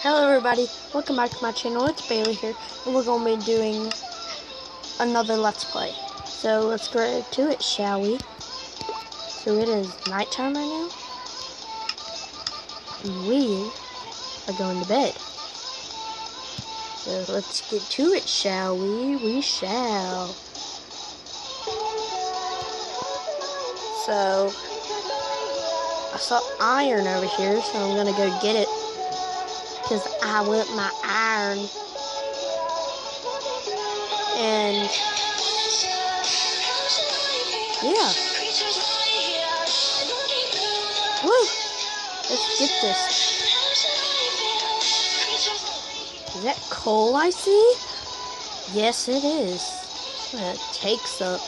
Hello everybody, welcome back to my channel. It's Bailey here, and we're going to be doing another Let's Play. So let's get right to it, shall we? So it is nighttime right now, and we are going to bed. So let's get to it, shall we? We shall. So I saw iron over here, so I'm going to go get it. Because I want my iron. And yeah. Woo! Let's get this. Is that coal I see? Yes, it is. It takes a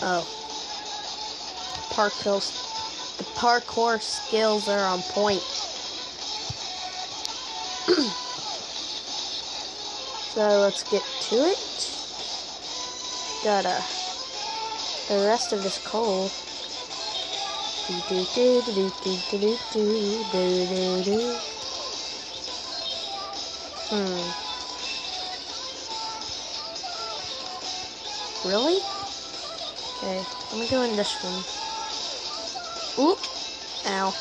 the parkour skills are on point. So let's get to it. Got the rest of this coal. Really? Okay, let me go in this one. Oop! Ow.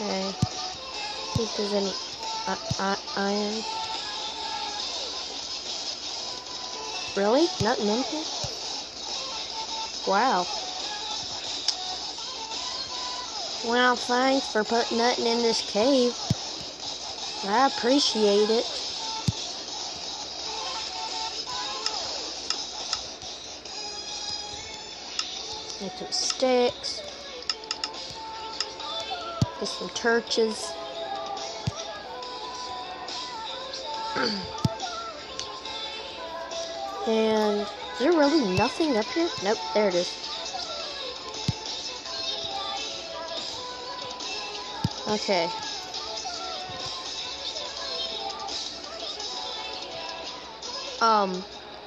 Okay. See if there's any iron. Really? Nothing in here? Wow. Well, thanks for putting nothing in this cave. I appreciate it. Get some sticks. Get some torches. And is there really nothing up here? Nope, there it is. Okay.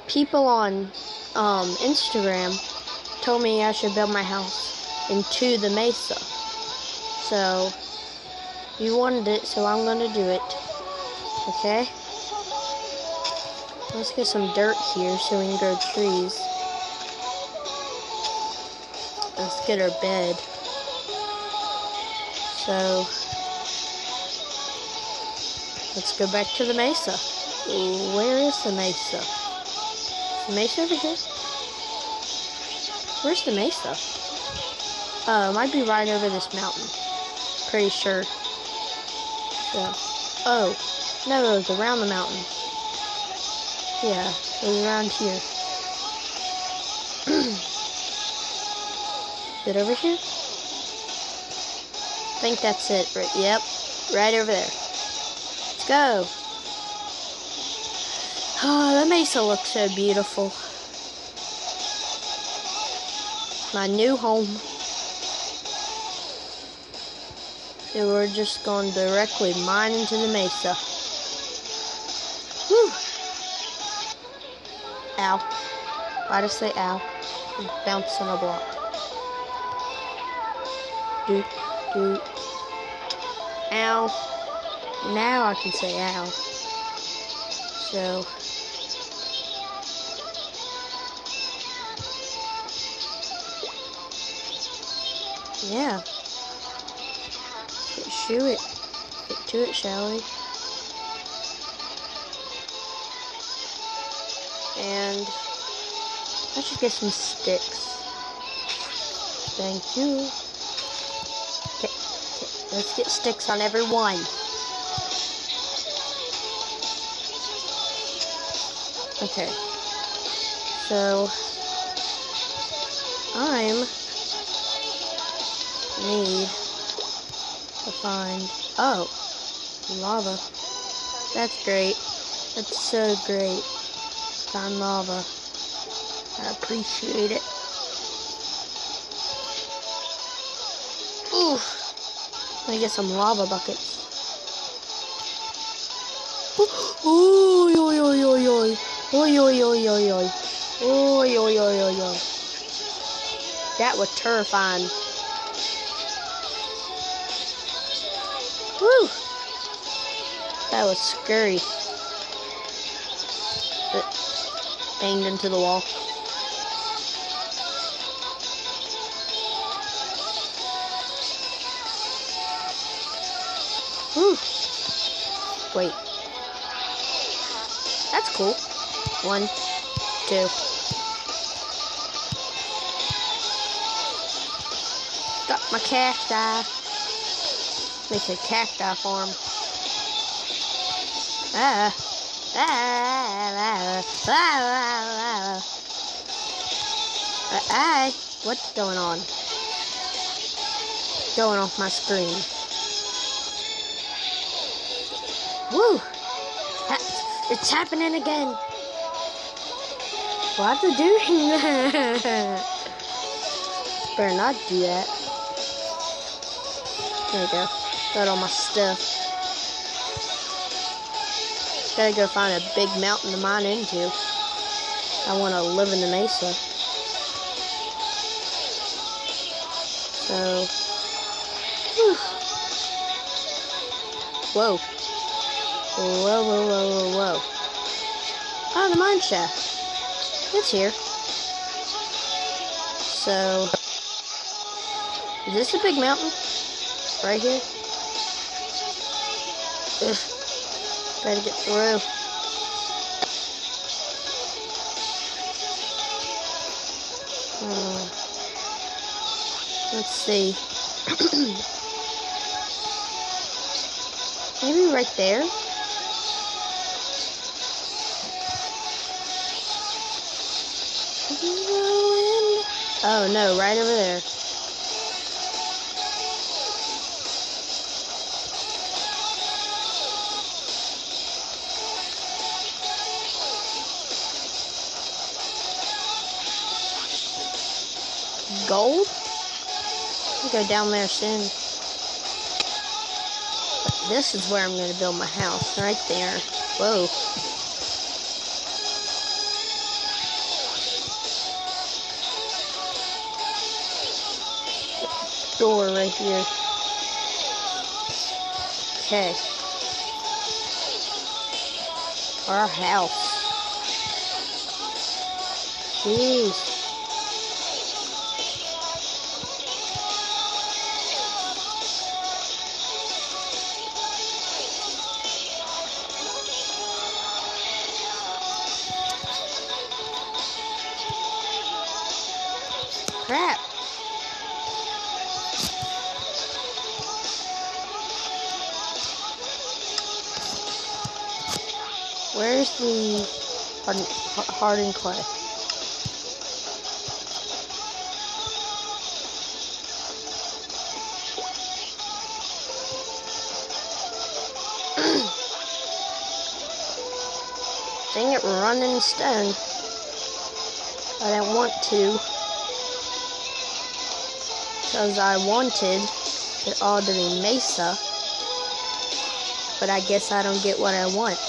People on Instagram told me I should build my house into the mesa. So you wanted it, so I'm gonna do it. Okay? Let's get some dirt here so we can grow trees. Let's get our bed. So let's go back to the mesa. Where is the mesa? Is the mesa over here? Where's the mesa? Oh, it might be right over this mountain. Pretty sure. So, oh, no, it was around the mountain. Yeah, it was around here. Is it over here? I think that's it. Right, yep, right over there. Let's go. Oh, the mesa looks so beautiful. My new home. So we're just going directly mine into the mesa. Whew. Ow. Why'd I say ow? I'm bouncing a block. Doot, doot. Ow. Now I can say ow. So. Yeah. Get to it, shall we? And I should get some sticks. Thank you. Okay, let's get sticks on every one. Okay. So need to find lava. That's great. That's so great. Found lava. I appreciate it. Ooh. Let me get some lava buckets. Ooh, oi, oi, oi, oi. Oi, oi, oi, oi, oi. Oi, oi, oi, oi, oi. That was terrifying. Woo! That was scary. It banged into the wall. Woo! Wait. That's cool. 1, 2. Got my cacti. Make a cacti farm. What's going on? Going off my screen. Woo! It's happening again. Why's it doing that? Better not do that. There you go. Got all my stuff. Gotta go find a big mountain to mine into. I want to live in the mesa. So, whew. Whoa. Whoa, whoa, whoa, whoa, whoa. Oh, the mine shaft. It's here. So, is this a big mountain? Right here? Ugh. Gotta get through. Let's see. Maybe right there? Oh no, right over there. Gold? I'll go down there soon. But this is where I'm going to build my house, right there. Whoa. Door right here. Okay. Our house. Jeez. Crap. Where's the hardened clay? Dang it, we're running stone. I didn't want to. Because I wanted it all to be mesa. But I guess I don't get what I want.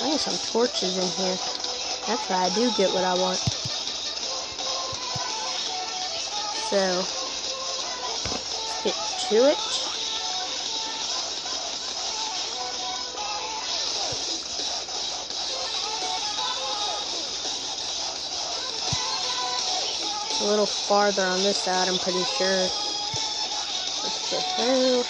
I got some torches in here. That's why I do get what I want. So, let's get to it. It's a little farther on this side, I'm pretty sure. Let's get through.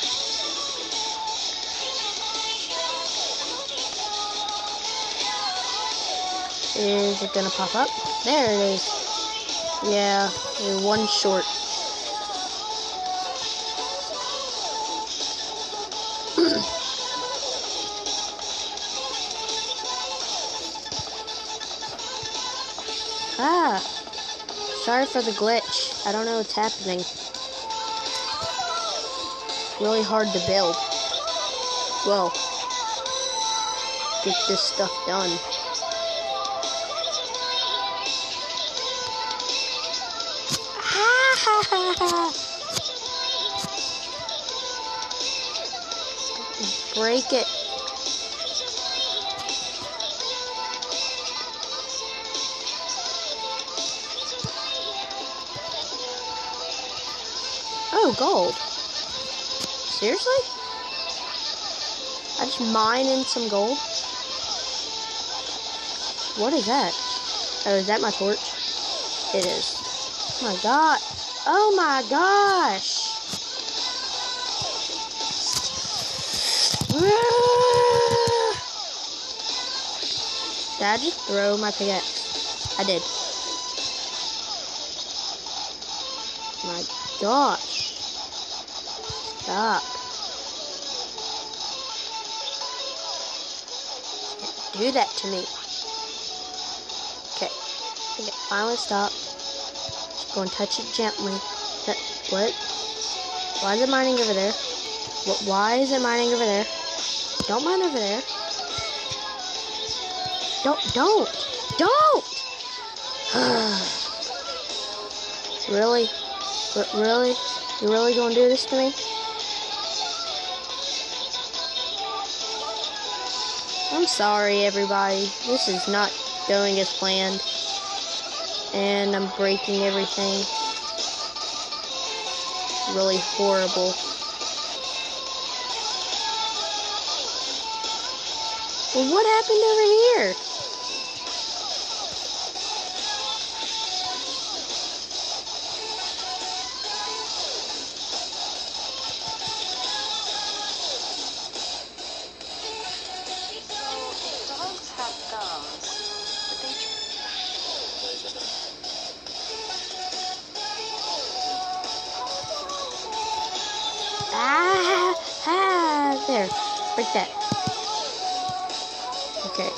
Is it gonna pop up? There it is. Yeah, you're one short. Ah, sorry for the glitch. I don't know what's happening. It's really hard to build. Well, get this stuff done. Break it. Oh, gold. Seriously? I just mine in some gold? What is that? Oh, is that my torch? It is. Oh my god. Oh my gosh. Did I just throw my pickaxe? I did. My gosh. Stop. Can't do that to me. Okay. I think it finally stopped. Just go and touch it gently. What? Why is it mining over there? Why is it mining over there? Don't mine over there. Don't! Really? Really? You really gonna do this to me? I'm sorry, everybody. This is not going as planned. And I'm breaking everything. Really horrible. Well, what happened over here? There. Break that. Okay.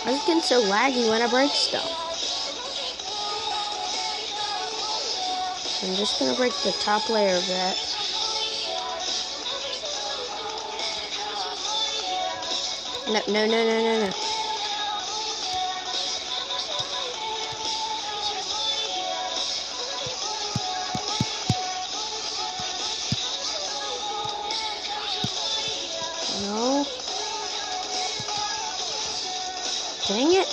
I was getting so laggy when I break stuff. I'm just gonna break the top layer of that. No. No. Dang it.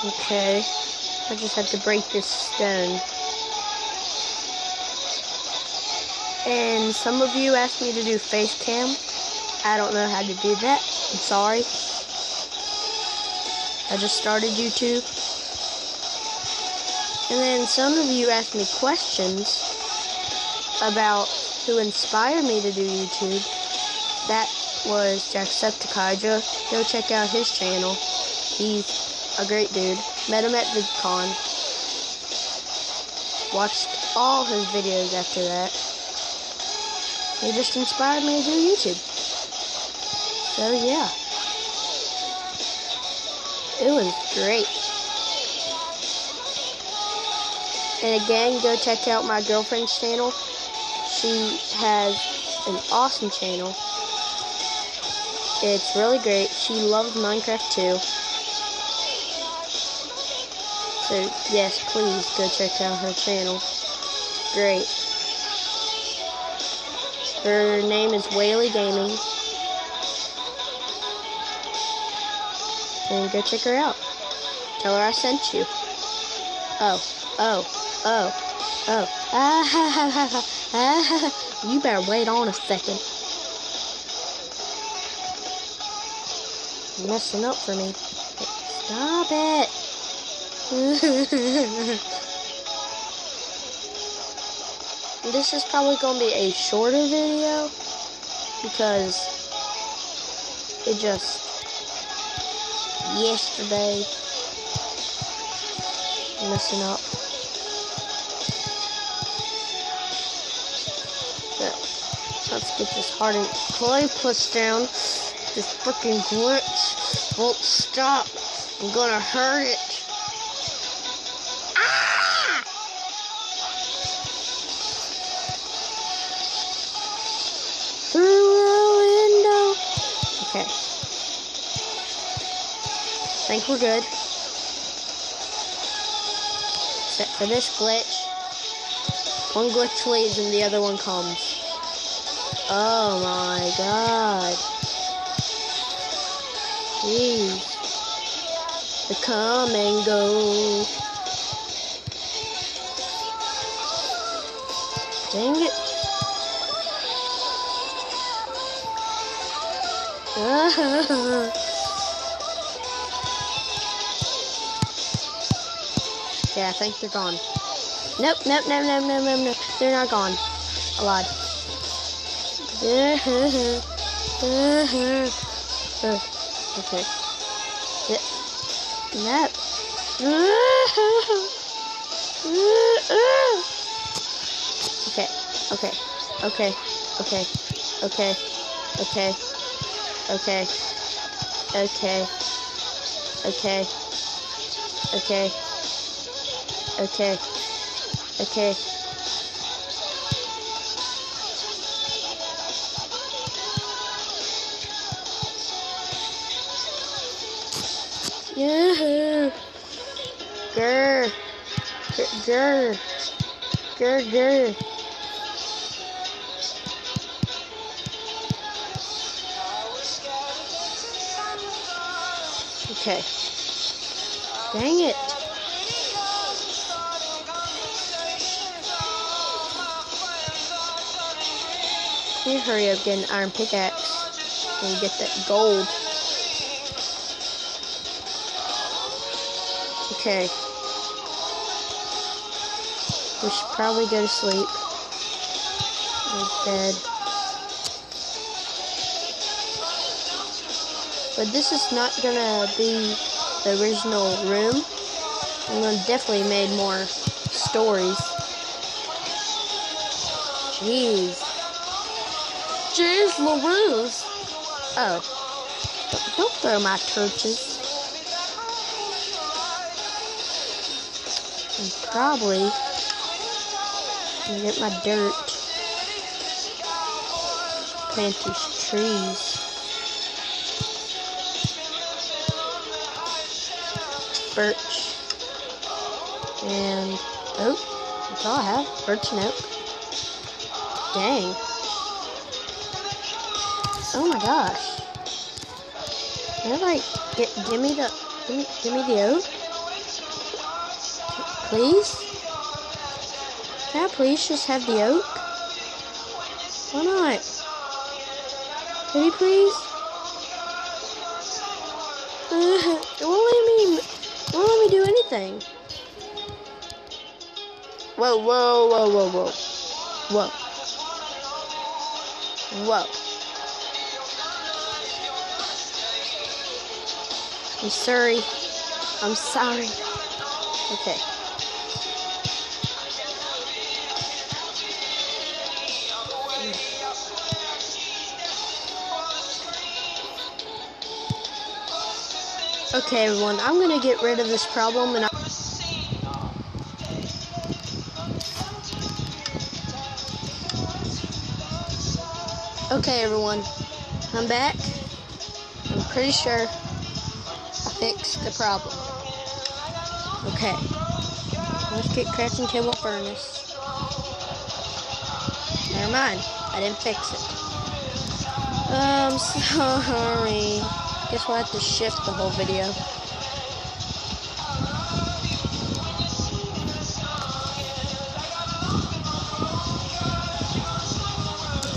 Okay. I just have to break this stone. And some of you asked me to do face cam. I don't know how to do that. I'm sorry. I just started YouTube. And then some of you asked me questions about who inspired me to do YouTube. That was Jacksepticeye. Go check out his channel. He's a great dude. Met him at VidCon. Watched all his videos after that. He just inspired me to do YouTube. So yeah. It was great. And again, go check out my girlfriend's channel. She has an awesome channel. It's really great. She loves Minecraft too. So yes, please go check out her channel. It's great. Her name is Whaley Gaming. And go check her out. Tell her I sent you. Oh. You better wait on a second. You're messing up for me. Stop it. This is probably going to be a shorter video because it just yesterday messing up. So let's get this hardened clay plus down. This freaking glitch won't stop. I'm gonna hurt it. Ah! Through a window. Okay. I think we're good. Except for this glitch. One glitch leaves and the other one comes. Oh my god. Jeez. The come and go. Dang it. Yeah, I think they're gone. Nope. They're not gone. I lied. Okay. Nope. Okay. Yeah. Grr. Okay. Dang it. Can you hurry up, get an iron pickaxe and get that gold? Okay. We should probably go to sleep. Bed. But this is not gonna be the original room. I'm gonna definitely make more stories. Jeez Louise. Oh. Don't throw my torches. I'm probably gonna get my dirt. Plant these trees. Birch. And oak. That's all I have. Birch and oak. Dang. Oh my gosh. Can I like give me the oak? Please? Can I please just have the oak? Why not? Can you please? It won't let me do anything. Whoa. I'm sorry. Okay. Okay, everyone, I'm gonna get rid of this problem and okay, everyone, I'm back. I'm pretty sure I fixed the problem. Okay, let's get crafting table furnace. Never mind, I didn't fix it. I'm sorry. Guess we'll have to shift the whole video.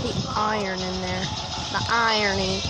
The iron in there. The irony.